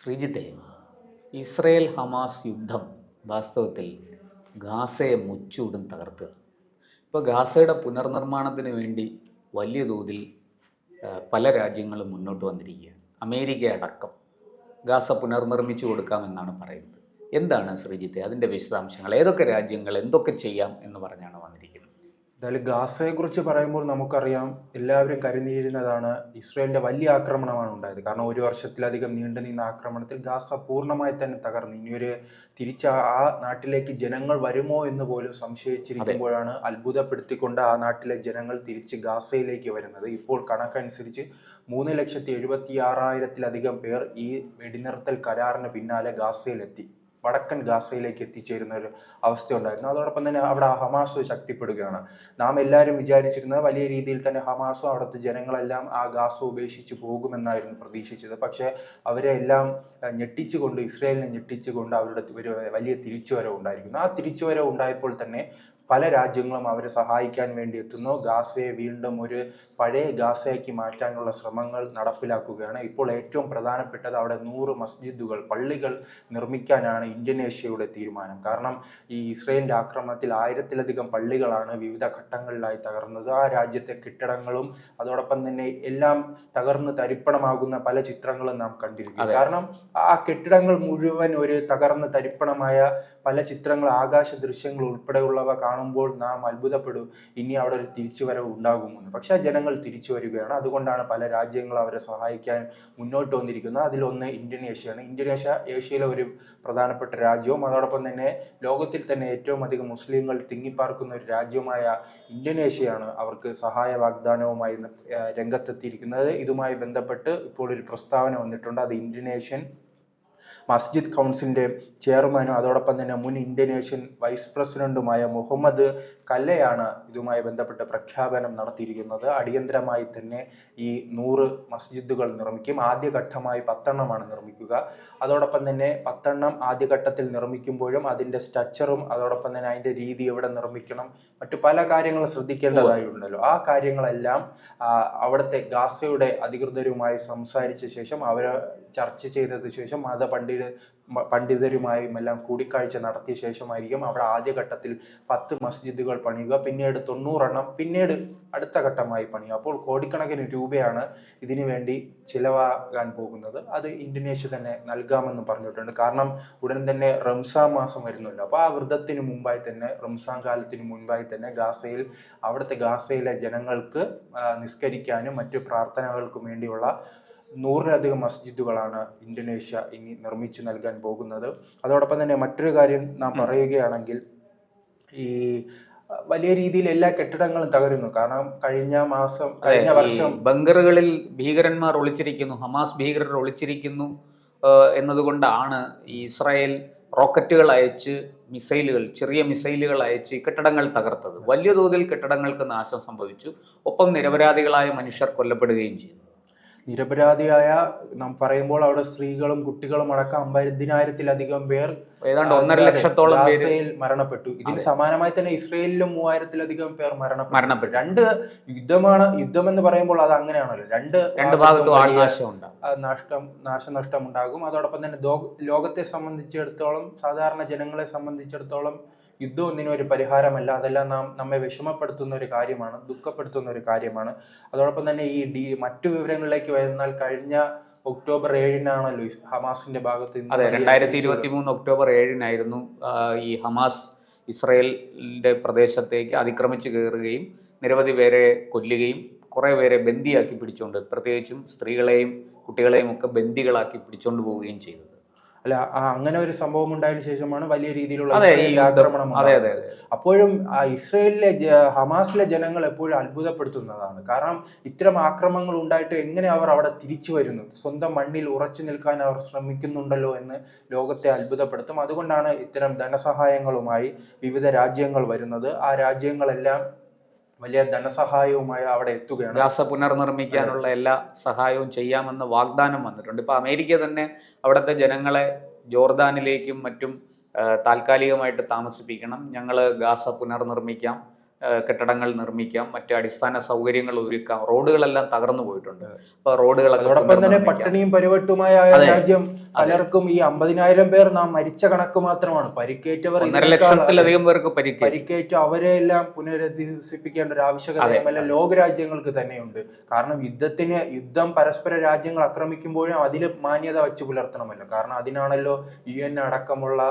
ശ്രീജിത്തെ, Israel Hamas യുദ്ധം വാസ്തവത്തിൽ ഗാസയെ മുച്ചൂടും തകർത്ത്. ഇപ്പോൾ ഗാസയുടെ പുനർനിർമ്മാണത്തിന് വേണ്ടി വലിയ തോതിൽ പല രാജ്യങ്ങളും മുന്നോട്ട് വന്നിരിക്കുകയാണ്. അമേരിക്ക അടക്കം ഗാസ പുനർനിർമ്മിച്ചു കൊടുക്കാമെന്നാണ് പറയുന്നത്. എന്താണ് ശ്രീജിത്തെ അതിൻ്റെ വിശദാംശങ്ങൾ? ഏതൊക്കെ രാജ്യങ്ങൾ എന്തൊക്കെ ചെയ്യാം എന്ന് പറഞ്ഞാണ് വന്നിരിക്കുന്നത്? എന്തായാലും ഗാസയെക്കുറിച്ച് പറയുമ്പോൾ നമുക്കറിയാം, എല്ലാവരും കരുതിയിരുന്നതാണ് ഇസ്രയേലിൻ്റെ വലിയ ആക്രമണമാണ് ഉണ്ടായത്. കാരണം ഒരു വർഷത്തിലധികം നീണ്ടു നിന്ന ആക്രമണത്തിൽ ഗാസ പൂർണ്ണമായി തന്നെ തകർന്നു. ഇനിയൊരു ആ നാട്ടിലേക്ക് ജനങ്ങൾ വരുമോ എന്ന് പോലും സംശയിച്ചിരിക്കുമ്പോഴാണ് അത്ഭുതപ്പെടുത്തിക്കൊണ്ട് ആ നാട്ടിലെ ജനങ്ങൾ തിരിച്ച് ഗാസയിലേക്ക് വരുന്നത്. ഇപ്പോൾ കണക്കനുസരിച്ച് 3,76,000-ത്തിലധികം പേർ ഈ വെടിനിർത്തൽ കരാറിന് പിന്നാലെ ഗാസയിലെത്തി, വടക്കൻ ഗാസയിലേക്ക് എത്തിച്ചേരുന്ന ഒരു അവസ്ഥ ഉണ്ടായിരുന്നു. അതോടൊപ്പം തന്നെ അവിടെ ഹമാസ് ശക്തിപ്പെടുകയാണ്. നാം എല്ലാവരും വിചാരിച്ചിരുന്നത് വലിയ രീതിയിൽ തന്നെ ഹമാസും അവിടുത്തെ ജനങ്ങളെല്ലാം ആ ഗാസ ഉപേക്ഷിച്ച് പോകുമെന്നായിരുന്നു പ്രതീക്ഷിച്ചത്. പക്ഷേ അവരെ എല്ലാം ഞെട്ടിച്ചുകൊണ്ട്, ഇസ്രയേലിനെ ഞെട്ടിച്ചുകൊണ്ട് അവരുടെ ഒരു വലിയ തിരിച്ചുവരവ് ഉണ്ടായിരിക്കുന്നു. ആ തിരിച്ചുവരവ് ഉണ്ടായപ്പോൾ തന്നെ പല രാജ്യങ്ങളും അവരെ സഹായിക്കാൻ വേണ്ടി എത്തുന്നു. ഗാസയെ വീണ്ടും ഒരു പഴയ ഗാസയാക്കി മാറ്റാനുള്ള ശ്രമങ്ങൾ നടപ്പിലാക്കുകയാണ്. ഇപ്പോൾ ഏറ്റവും പ്രധാനപ്പെട്ടത് അവിടെ 100 മസ്ജിദുകൾ, പള്ളികൾ നിർമ്മിക്കാനാണ് ഇന്തോനേഷ്യയുടെ തീരുമാനം. കാരണം ഈ ഇസ്രയേലിൻ്റെ ആക്രമണത്തിൽ 1000-ത്തിലധികം പള്ളികളാണ് വിവിധ ഘട്ടങ്ങളിലായി തകർന്നത്. ആ രാജ്യത്തെ കെട്ടിടങ്ങളും അതോടൊപ്പം തന്നെ എല്ലാം തകർന്ന് തരിപ്പണമാകുന്ന പല ചിത്രങ്ങളും നാം കണ്ടിരിക്കും. കാരണം ആ കെട്ടിടങ്ങൾ മുഴുവൻ ഒരു തകർന്ന് തരിപ്പണമായ പല ചിത്രങ്ങൾ, ആകാശ ദൃശ്യങ്ങൾ ഉൾപ്പെടെയുള്ളവ കാണുമ്പോൾ നാം അത്ഭുതപ്പെടും, ഇനി അവിടെ ഒരു തിരിച്ചുവരവ് ഉണ്ടാകുമെന്ന്. പക്ഷേ ആ ജനങ്ങൾ തിരിച്ചു വരികയാണ്. അതുകൊണ്ടാണ് പല രാജ്യങ്ങളും അവരെ സഹായിക്കാൻ മുന്നോട്ട് വന്നിരിക്കുന്നത്. അതിലൊന്ന് ഇന്തോനേഷ്യയാണ്. ഇന്തോനേഷ്യ ഏഷ്യയിലെ ഒരു പ്രധാനപ്പെട്ട രാജ്യവും അതോടൊപ്പം തന്നെ ലോകത്തിൽ തന്നെ ഏറ്റവും അധികം മുസ്ലിങ്ങൾ തിങ്ങിപ്പാർക്കുന്ന ഒരു രാജ്യവുമായ ഇന്തോനേഷ്യയാണ് അവർക്ക് സഹായ വാഗ്ദാനവുമായി രംഗത്തെത്തിയിരിക്കുന്നത്. ഇതുമായി ബന്ധപ്പെട്ട് ഇപ്പോൾ ഒരു പ്രസ്താവന വന്നിട്ടുണ്ട്. അത് ഇന്തോനേഷ്യൻ മസ്ജിദ് കൗൺസിലിൻ്റെ ചെയർമാനും അതോടൊപ്പം തന്നെ മുൻ ഇന്തോനേഷ്യൻ വൈസ് പ്രസിഡന്റുമായ മുഹമ്മദ് കല്ലയാണ് ഇതുമായി ബന്ധപ്പെട്ട് പ്രഖ്യാപനം നടത്തിയിരിക്കുന്നത്. അടിയന്തരമായി തന്നെ ഈ 100 മസ്ജിദുകൾ നിർമ്മിക്കും. ആദ്യഘട്ടമായി 10 എണ്ണമാണ് നിർമ്മിക്കുക. അതോടൊപ്പം തന്നെ 10 എണ്ണം ആദ്യഘട്ടത്തിൽ നിർമ്മിക്കുമ്പോഴും അതിൻ്റെ സ്ട്രക്ചറും അതോടൊപ്പം തന്നെ അതിൻ്റെ രീതി എവിടെ നിർമ്മിക്കണം, മറ്റു പല കാര്യങ്ങളും ശ്രദ്ധിക്കേണ്ടതായിട്ടുണ്ടല്ലോ. ആ കാര്യങ്ങളെല്ലാം അവിടുത്തെ ഗാസയുടെ അധികൃതരുമായി സംസാരിച്ച ശേഷം, അവരെ ചർച്ച ചെയ്തതിനു ശേഷം പണ്ഡിതരുമായും എല്ലാം കൂടിക്കാഴ്ച നടത്തിയ ശേഷമായിരിക്കും അവിടെ ആദ്യഘട്ടത്തിൽ 10 മസ്ജിദുകൾ പണിയുക. പിന്നീട് 90 എണ്ണം പിന്നീട് അടുത്ത ഘട്ടമായി പണിയുക. അപ്പോൾ കോടിക്കണക്കിന് രൂപയാണ് ഇതിനു വേണ്ടി ചിലവാകാൻ പോകുന്നത്. അത് ഇന്തോനേഷ്യ തന്നെ നൽകാമെന്ന് പറഞ്ഞിട്ടുണ്ട്. കാരണം ഉടൻ തന്നെ റംസാൻ മാസം വരുന്നുണ്ട്. അപ്പോൾ ആ വ്രതത്തിന് മുമ്പായി തന്നെ, റംസാൻ കാലത്തിന് മുൻപായി തന്നെ അവിടുത്തെ ഗാസയിലെ ജനങ്ങൾക്ക് നിസ്കരിക്കാനും മറ്റു പ്രാർത്ഥനകൾക്കും വേണ്ടിയുള്ള 100-ലധികം മസ്ജിദുകളാണ് ഇന്തോനേഷ്യ ഇനി നിർമ്മിച്ചു നൽകാൻ പോകുന്നത്. അതോടൊപ്പം തന്നെ മറ്റൊരു കാര്യം നാം പറയുകയാണെങ്കിൽ, ഈ വലിയ രീതിയിൽ എല്ലാ കെട്ടിടങ്ങളും തകരുന്നു. കാരണം കഴിഞ്ഞ വർഷം ബങ്കറുകളിൽ ഭീകരന്മാർ ഒളിച്ചിരിക്കുന്നു, ഹമാസ് ഭീകരർ ഒളിച്ചിരിക്കുന്നു എന്നതുകൊണ്ടാണ് ഇസ്രായേൽ റോക്കറ്റുകൾ അയച്ച് ചെറിയ മിസൈലുകൾ അയച്ച് കെട്ടിടങ്ങൾ തകർത്തത്. വലിയ തോതിൽ കെട്ടിടങ്ങൾക്ക് നാശം സംഭവിച്ചു. ഒപ്പം നിരപരാധികളായ മനുഷ്യർ കൊല്ലപ്പെടുകയും ചെയ്തു. നിരപരാധിയായ നാം പറയുമ്പോൾ അവിടെ സ്ത്രീകളും കുട്ടികളും അടക്കം 50,000-ത്തിലധികം പേർ, ഏതാണ്ട് 1.5 ലക്ഷത്തോളം മരണപ്പെട്ടു. ഇതിന് സമാനമായി തന്നെ ഇസ്രയേലിലും 3,000-ത്തിലധികം പേർ മരണപ്പെട്ടു. രണ്ട് യുദ്ധം എന്ന് പറയുമ്പോൾ അത് അങ്ങനെയാണല്ലോ, രണ്ട് ഭാഗത്തും നാശനഷ്ടം ഉണ്ടാകും. അതോടൊപ്പം തന്നെ ലോകത്തെ സംബന്ധിച്ചിടത്തോളം, സാധാരണ ജനങ്ങളെ സംബന്ധിച്ചിടത്തോളം യുദ്ധം ഒന്നിനും ഒരു പരിഹാരമല്ല. അതെല്ലാം നമ്മെ വിഷമപ്പെടുത്തുന്ന ഒരു കാര്യമാണ്, ദുഃഖപ്പെടുത്തുന്ന ഒരു കാര്യമാണ്. അതോടൊപ്പം തന്നെ മറ്റു വിവരങ്ങളിലേക്ക് വരുന്നാൽ, കഴിഞ്ഞ ഒക്ടോബർ 7-നാണല്ലോ ഹമാസിന്റെ ഭാഗത്ത് നിന്ന്, 2023 ഒക്ടോബർ 7-നായിരുന്നു ഈ ഹമാസ് ഇസ്രായേലിന്റെ പ്രദേശത്തേക്ക് അതിക്രമിച്ച് കയറുകയും നിരവധി പേരെ കൊല്ലുകയും കുറേ പേരെ ബന്ദിയാക്കി പിടിച്ചുകൊണ്ട്, പ്രത്യേകിച്ചും സ്ത്രീകളെയും കുട്ടികളെയും ഒക്കെ ബന്ദികളാക്കി പിടിച്ചുകൊണ്ട് പോവുകയും ചെയ്തത്. അല്ല, അങ്ങനെ ഒരു സംഭവം ഉണ്ടായതിനു ശേഷമാണ് വലിയ രീതിയിലുള്ള ആക്രമണം. അപ്പോഴും ഹമാസിലെ ജനങ്ങൾ എപ്പോഴും അത്ഭുതപ്പെടുത്തുന്നതാണ്. കാരണം ഇത്തരം ആക്രമണങ്ങൾ ഉണ്ടായിട്ട് എങ്ങനെ അവർ അവിടെ തിരിച്ചു വരുന്നു, സ്വന്തം മണ്ണിൽ ഉറച്ചു നിൽക്കാൻ അവർ ശ്രമിക്കുന്നുണ്ടല്ലോ എന്ന് ലോകത്തെ അത്ഭുതപ്പെടുത്തും. അതുകൊണ്ടാണ് ഇത്തരം ധനസഹായങ്ങളുമായി വിവിധ രാജ്യങ്ങൾ വരുന്നത്. ആ രാജ്യങ്ങളെല്ലാം വലിയ ധനസഹായവുമായി അവിടെ എത്തുകയാണ്. ഗാസ പുനർനിർമ്മിക്കാനുള്ള എല്ലാ സഹായവും ചെയ്യാമെന്ന് വാഗ്ദാനം വന്നിട്ടുണ്ട്. ഇപ്പോൾ അമേരിക്ക തന്നെ അവിടുത്തെ ജനങ്ങളെ ജോർദാനിലേക്കും മറ്റും താൽക്കാലികമായിട്ട് താമസിപ്പിക്കണം, ഞങ്ങൾ ഗാസ പുനർനിർമ്മിക്കാം, കെട്ടിടങ്ങൾ നിർമ്മിക്കാം, മറ്റ് അടിസ്ഥാന സൗകര്യങ്ങൾ ഒരുക്കാം. റോഡുകളെല്ലാം തകർന്നു പോയിട്ടുണ്ട്. അപ്പോൾ റോഡുകളൊക്കെ പട്ടിണിയും പരിവട്ടുമായ രാജ്യം പലർക്കും ഈ 50,000 പേർ നാം മരിച്ച കണക്ക് മാത്രമാണ്. പരിക്കേറ്റവർ 1,50,000-ലധികം പേർക്ക് പരിക്കേറ്റു അവരെ എല്ലാം പുനരധിവസിപ്പിക്കേണ്ട ഒരു ആവശ്യകത ലോകരാജ്യങ്ങൾക്ക് തന്നെയുണ്ട്. കാരണം യുദ്ധം പരസ്പര രാജ്യങ്ങൾ ആക്രമിക്കുമ്പോഴും അതിൽ മാന്യത വെച്ച് പുലർത്തണമല്ലോ. കാരണം അതിനാണല്ലോ UN അടക്കമുള്ള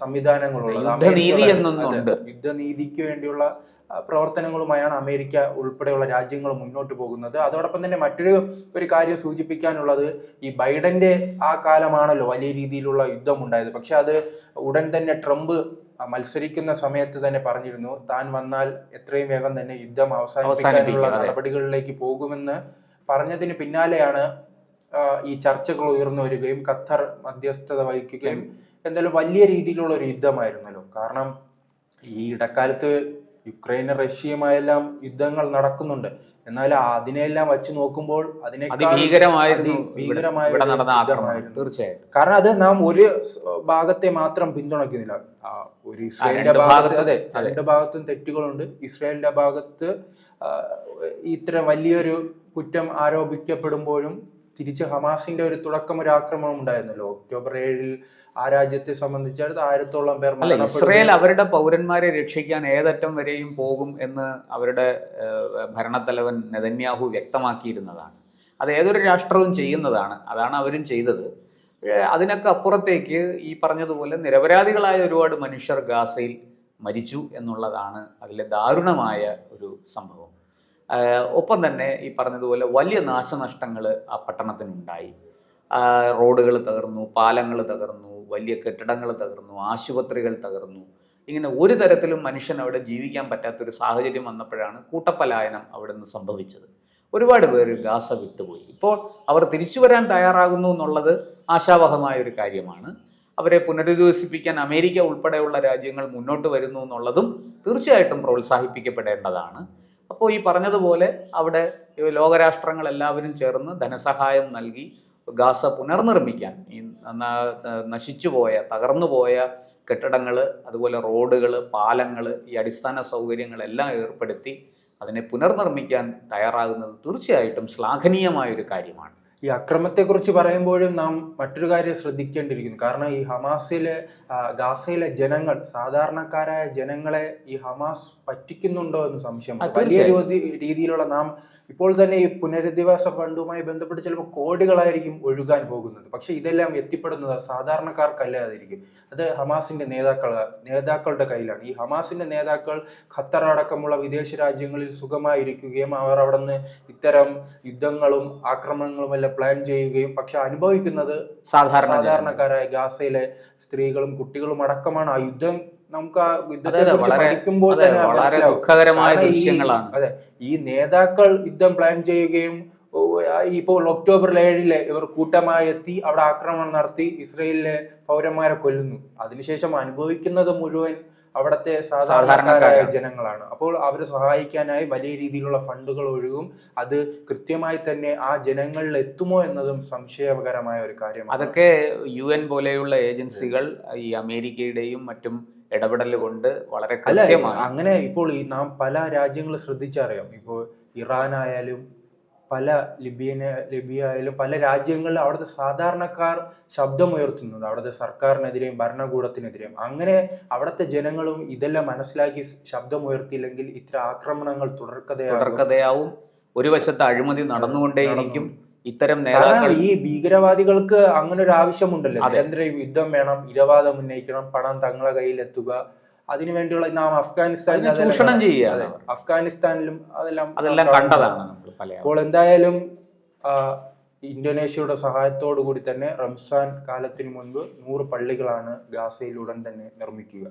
സംവിധാനങ്ങളുള്ളത്. യുദ്ധനീതിക്ക് വേണ്ടിയുള്ള പ്രവർത്തനങ്ങളുമായാണ് അമേരിക്ക ഉൾപ്പെടെയുള്ള രാജ്യങ്ങൾ മുന്നോട്ട് പോകുന്നത്. അതോടൊപ്പം തന്നെ മറ്റൊരു കാര്യം സൂചിപ്പിക്കാനുള്ളത്, ഈ ബൈഡന്റെ ആ കാലമാണല്ലോ വലിയ രീതിയിലുള്ള യുദ്ധം ഉണ്ടായത്. പക്ഷെ അത് ഉടൻ തന്നെ ട്രംപ് മത്സരിക്കുന്ന സമയത്ത് തന്നെ പറഞ്ഞിരുന്നു, താൻ വന്നാൽ എത്രയും വേഗം തന്നെ യുദ്ധം അവസാനിപ്പിക്കാനുള്ള നടപടികളിലേക്ക് പോകുമെന്ന് പറഞ്ഞതിന് പിന്നാലെയാണ് ഈ ചർച്ചകൾ ഉയർന്നു വരികയും ഖത്തർ മധ്യസ്ഥത വഹിക്കുകയും എന്തായാലും വലിയ രീതിയിലുള്ള ഒരു യുദ്ധമായിരുന്നല്ലോ. കാരണം ഈ ഇടക്കാലത്ത് യുക്രൈനും റഷ്യയുമായെല്ലാം യുദ്ധങ്ങൾ നടക്കുന്നുണ്ട്. എന്നാൽ അതിനെല്ലാം വച്ച് നോക്കുമ്പോൾ ഭീകരമായിരുന്നു. കാരണം അത് നാം ഒരു ഭാഗത്തെ മാത്രം പിന്തുണയ്ക്കുന്നില്ല. ഒരു ഇസ്രായേലിന്റെ ഭാഗത്ത് രണ്ട് ഭാഗത്തും തെറ്റുകളുണ്ട്. ഇസ്രായേലിന്റെ ഭാഗത്ത് ഇത്തരം വലിയൊരു കുറ്റം ആരോപിക്കപ്പെടുമ്പോഴും തിരിച്ച് ഹമാസിന്റെ ഒരു ആക്രമണം ഉണ്ടായിരുന്നല്ലോ ഒക്ടോബർ 7 ആ രാജ്യത്തെ സംബന്ധിച്ചിടത്ത് 1000-ഓളം പേർ. ഇസ്രായേൽ അവരുടെ പൗരന്മാരെ രക്ഷിക്കാൻ ഏതറ്റം വരെയും പോകും എന്ന് അവരുടെ ഭരണത്തലവൻ നെതന്യാഹു വ്യക്തമാക്കിയിരുന്നതാണ്. അത് ഏതൊരു രാഷ്ട്രവും ചെയ്യുന്നതാണ്. അതാണ് അവരും ചെയ്തത്. അതിനൊക്കെ അപ്പുറത്തേക്ക് ഈ പറഞ്ഞതുപോലെ നിരപരാധികളായ ഒരുപാട് മനുഷ്യർ ഗാസയിൽ മരിച്ചു എന്നുള്ളതാണ് അതിലെ ദാരുണമായ ഒരു സംഭവം. ഒപ്പം തന്നെ ഈ പറഞ്ഞതുപോലെ വലിയ നാശനഷ്ടങ്ങൾ ആ പട്ടണത്തിനുണ്ടായി. റോഡുകൾ തകർന്നു, പാലങ്ങൾ തകർന്നു, വലിയ കെട്ടിടങ്ങൾ തകർന്നു, ആശുപത്രികൾ തകർന്നു. ഇങ്ങനെ ഒരു തരത്തിലും മനുഷ്യൻ അവിടെ ജീവിക്കാൻ പറ്റാത്തൊരു സാഹചര്യം വന്നപ്പോഴാണ് കൂട്ടപ്പലായനം അവിടെ നിന്ന് സംഭവിച്ചത്. ഒരുപാട് പേര് ഗാസ വിട്ടുപോയി. ഇപ്പോൾ അവർ തിരിച്ചു വരാൻ തയ്യാറാകുന്നു എന്നുള്ളത് ആശാവഹമായൊരു കാര്യമാണ്. അവരെ പുനരധിവസിപ്പിക്കാൻ അമേരിക്ക ഉൾപ്പെടെയുള്ള രാജ്യങ്ങൾ മുന്നോട്ട് വരുന്നു എന്നുള്ളതും തീർച്ചയായിട്ടും പ്രോത്സാഹിപ്പിക്കപ്പെടേണ്ടതാണ്. അപ്പോൾ ഈ പറഞ്ഞതുപോലെ അവിടെ ലോകരാഷ്ട്രങ്ങളെല്ലാവരും ചേർന്ന് ധനസഹായം നൽകി ഗാസ പുനർനിർമ്മിക്കാൻ, ഈ നശിച്ചുപോയ തകർന്നുപോയ കെട്ടിടങ്ങൾ, അതുപോലെ റോഡുകൾ, പാലങ്ങൾ, ഈ അടിസ്ഥാന സൗകര്യങ്ങളെല്ലാം ഏർപ്പെടുത്തി അതിനെ പുനർനിർമ്മിക്കാൻ തയ്യാറാകുന്നത് തീർച്ചയായിട്ടും ശ്ലാഘനീയമായൊരു കാര്യമാണ്. ഈ അക്രമത്തെക്കുറിച്ച് പറയുമ്പോഴും നാം മറ്റൊരു കാര്യം ശ്രദ്ധിക്കേണ്ടിയിരിക്കുന്നു. കാരണം ഈ ഗാസയിലെ ജനങ്ങൾ, സാധാരണക്കാരായ ജനങ്ങളെ ഈ ഹമാസ് പറ്റിക്കുന്നുണ്ടോ എന്ന് സംശയം. വലിയ രീതിയിലുള്ള നാം ഇപ്പോൾ തന്നെ ഈ പുനരധിവാസ ഫണ്ടുമായി ബന്ധപ്പെട്ട് ചിലപ്പോൾ കോടികളായിരിക്കും ഒഴുകാൻ പോകുന്നത്. പക്ഷെ ഇതെല്ലാം എത്തിപ്പെടുന്നത് സാധാരണക്കാർക്കല്ലാതിരിക്കും. അത് ഹമാസിന്റെ നേതാക്കളുടെ കയ്യിലാണ്. ഈ ഹമാസിന്റെ നേതാക്കൾ ഖത്തർ അടക്കമുള്ള വിദേശ രാജ്യങ്ങളിൽ സുഖമായിരിക്കുകയും അവർ അവിടെ നിന്ന് ഇത്തരം യുദ്ധങ്ങളും ആക്രമണങ്ങളും എല്ലാം പ്ലാൻ ചെയ്യുകയും പക്ഷെ അനുഭവിക്കുന്നത് സാധാരണക്കാരായ ഗാസയിലെ സ്ത്രീകളും കുട്ടികളും അടക്കമാണ്. ആ യുദ്ധം നമുക്ക് ആ യുദ്ധത്തെ കുറിച്ച് പഠിക്കുമ്പോൾ തന്നെ അതെ, ഈ നേതാക്കൾ യുദ്ധം പ്ലാൻ ചെയ്യുകയും ഇപ്പോൾ ഒക്ടോബർ 7 ഇവർ കൂട്ടമായി എത്തി അവിടെ ആക്രമണം നടത്തി ഇസ്രയേലിലെ പൗരന്മാരെ കൊല്ലുന്നു. അതിനുശേഷം അനുഭവിക്കുന്നത് മുഴുവൻ അവിടുത്തെ സാധാരണക്കാരായ ജനങ്ങളാണ്. അപ്പോൾ അവരെ സഹായിക്കാനായി വലിയ രീതിയിലുള്ള ഫണ്ടുകൾ ഒഴുകും. അത് കൃത്യമായി തന്നെ ആ ജനങ്ങളിൽ എത്തുമോ എന്നതും സംശയകരമായ ഒരു കാര്യമാണ്. അതൊക്കെ UN പോലെയുള്ള ഏജൻസികൾ ഈ അമേരിക്കയുടെയും മറ്റും ഇടപെടൽ കൊണ്ട് വളരെ കൃത്യമാണ്. അങ്ങനെ ഇപ്പോൾ നാം പല രാജ്യങ്ങൾ ശ്രദ്ധിച്ചറിയാം. ഇപ്പോൾ ഇറാൻ ആയാലും ലിബിയ ആയാലും പല രാജ്യങ്ങളിൽ അവിടുത്തെ സാധാരണക്കാർ ശബ്ദമുയർത്തുന്നത് അവിടുത്തെ സർക്കാരിനെതിരെയും ഭരണകൂടത്തിനെതിരെയും. അങ്ങനെ അവിടുത്തെ ജനങ്ങളും ഇതെല്ലാം മനസ്സിലാക്കി ശബ്ദമുയർത്തിയില്ലെങ്കിൽ ഇത്തരം ആക്രമണങ്ങൾ തുടർക്കഥയാവും. ഒരു വശത്ത് അഴിമതി നടന്നുകൊണ്ടേയിരിക്കും. ഇത്തരം നേതാക്കൾ, ഈ ഭീകരവാദികൾക്ക് അങ്ങനെ ഒരു ആവശ്യമുണ്ടല്ലോ, നിരന്തര യുദ്ധം വേണം, ഇരവാദം ഉന്നയിക്കണം, പണം തങ്ങളെ കയ്യിൽ എത്തുക. അതിനുവേണ്ടിയുള്ള നാം അഫ്ഗാനിസ്ഥാനിൽ ചൂഷണം ചെയ്യുക. അഫ്ഗാനിസ്ഥാനിലും അതെല്ലാം കണ്ടതാണ്. അപ്പോൾ എന്തായാലും ഇന്തോനേഷ്യയുടെ സഹായത്തോടു കൂടി തന്നെ റംസാൻ കാലത്തിന് മുൻപ് 100 പള്ളികളാണ് ഗാസയിൽ ഉടൻ തന്നെ നിർമ്മിക്കുക.